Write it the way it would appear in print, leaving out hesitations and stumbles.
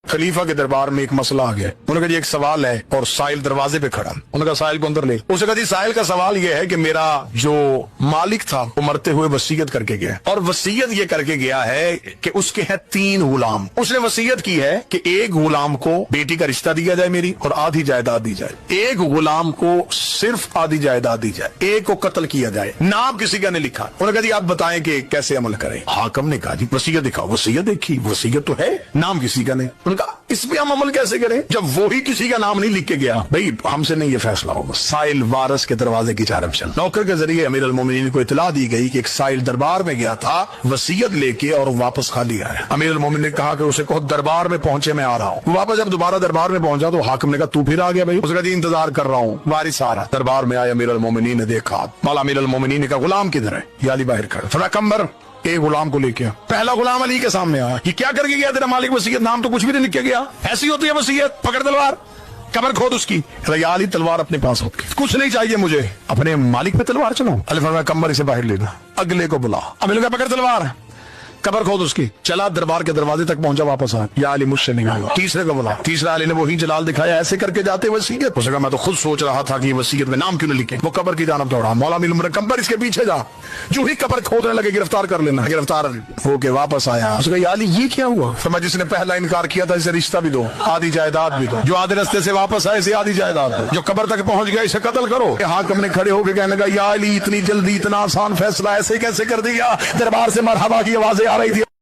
खलीफा के दरबार में एक मसला आ गया। उन्होंने कहा जी एक सवाल है, और साहिल दरवाजे पे खड़ा। उन्होंने कहा साहिल को अंदर ले। उसने कहा जी साहिल का सवाल ये है कि मेरा जो मालिक था वो मरते हुए वसीयत करके गया, और वसीयत ये करके गया है कि उसके हैं 3 गुलाम। उसने वसीयत की है कि एक गुलाम को बेटी का रिश्ता दिया जाए मेरी, और आधी जायदाद दी जाए। एक गुलाम को सिर्फ आधी जायदाद दी जाए, एक को कत्ल किया जाए। नाम किसी का नहीं लिखा। उन्होंने कहा जी आप बताएं कि कैसे अमल करें। हाकिम ने कहा जी वसीयत दिखाओ। वसीयत देखी, वसीयत तो है, नाम किसी का नहीं। उन्होंने कहा इस पे हम अमल कैसे करें जब वो ही किसी का नाम नहीं लिख के गया। भाई हमसे नहीं ये फैसला होगा। साहिल वारस के दरवाजे की चारफ चल। नौकर के जरिए अमीर अल मोमिनीन को इतला दी गई कि एक साहिल दरबार में गया था वसीयत लेके, और वापस खाली आया। अमीर अल मोमिनीन ने कहा कि उसे कहो दरबार में पहुंचे, मैं आ रहा हूँ। वापस जब दोबारा दरबार में पहुंचा तो हाकिम ने कहा तू फिर आ गया भाई। उसने कहा जी इंतजार कर रहा हूँ। वारिस आ रहा। दरबार में आया, अमीर अल मोमिनीन ने देखा। मौला अमीर अल मोमिनीन ने कहा गुलाम किधर है? ये अली बाहर खड़ा। फरमाया कंबर एक गुलाम को लेके आ। पहला गुलाम अली के सामने आया। ये क्या करके गया तेरा मालिक? वसीयत नाम तो कुछ भी नहीं लिख के गया। ऐसी होती है वसीयत? पकड़ तलवार, कबर खोद उसकी। या अली तलवार अपने पास होगी, कुछ नहीं चाहिए मुझे, अपने मालिक पे तलवार चलाओ। अली फरमाया कंबर इसे बाहर लेना, अगले को बुला। अमीर का पकड़ तलवार, कबर खोद उसकी। चला दरबार के दरवाजे तक पहुंचा, वापस आ। या अली मुझसे नहीं होगा। तीसरे को बुला। तीसरा अली ने वही जलाल दिखाया, ऐसे करके जाते वसीयत। उसने कहा मैं तो खुद सोच रहा था कि वसीयत में नाम क्यों नहीं लिखे। वो कबर की जानब दौड़ा। मौला मिल कंबर इसके पीछे जा। जो ही कबर खोदने लगे गिरफ्तार कर लेना। गिरफ्तार होके वापस आया। उसने कहा या अली ये क्या हुआ? फरमाया जिसने पहला इनकार किया था इसे रिश्ता भी दो, आधी जायदाद भी दो। जो आधे रास्ते से वापस आए इसे आधी जायदाद दो। जो कबर तक पहुंच गया इसे कत्ल करो। हाकिम ने खड़े होकर कहने लगा या अली इतनी जल्दी इतना आसान फैसला ऐसे कैसे कर दिया? दरबार से मरहबा की आवाजें आ रही थी।